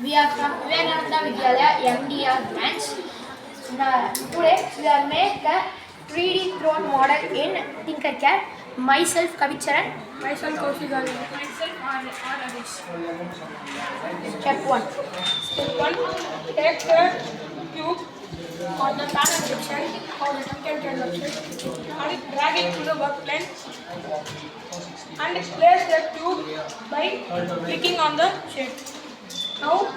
We are from Vivekananda Vidyalaya MDR branch. Today we are make a 3D throne model in Tinkercad. Myself Kavicharan. Myself Kaushika. Myself R. Adish. Step 1. Step 1. Take the cube on the panel section of the Tinkercad website and drag it to the work plane and place the cube by clicking on the shape. Now,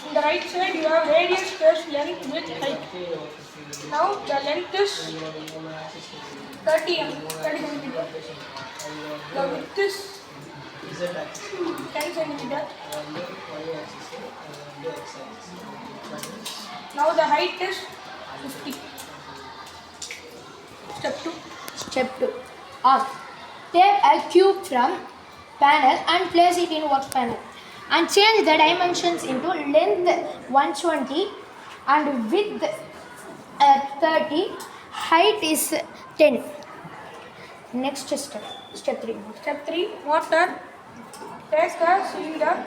on the right side you have radius space length with height. Now the length is 30 cm. The width is 10 cm. Now the height is 50. Step 2. Step 2. Arc. Take a cube from panel and place it in work panel. And change the dimensions into length 120 and width 30, height is 10. Next step. Step 3. Step 3. Motor. Take a cylinder.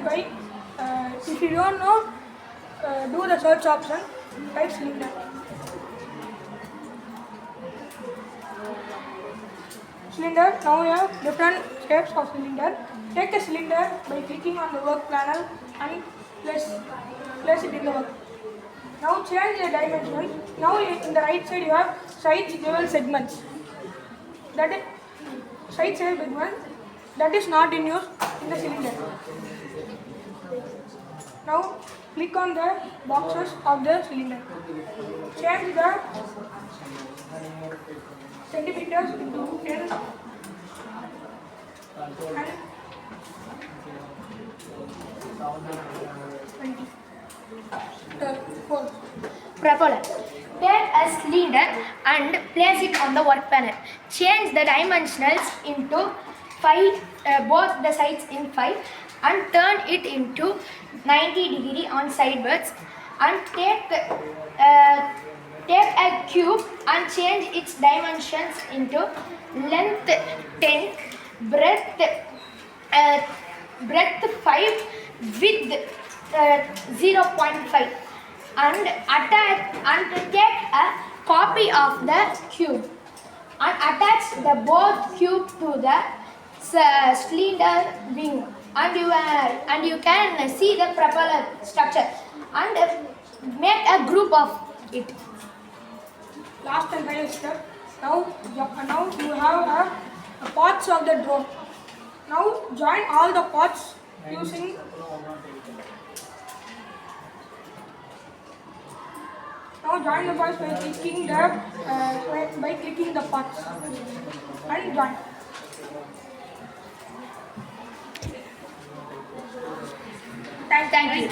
By, if you don't know, do the search option, type cylinder. Now we have different shapes of cylinder. Take a cylinder by clicking on the work panel and place it in the work. Now change the dimension. Now in the right side you have side given segments. That is side segment that is not in use in the cylinder. Now click on the boxes of the cylinder. Change the centimeters into 10 and 20. 4. Propeller. Take a cylinder and place it on the work panel. Change the dimensionals into 5, both the sides in 5, and turn it into 90 % on sideways. And take a cube and change its dimensions into length 10, breadth 5, width 0.5, and take a copy of the cube and attach the both cube to the cylinder wing, and you can see the propeller structure and make a group of it. Last and final step. Now you have parts of the drone. Now join all the parts using join the parts by clicking the parts and join. Thank you.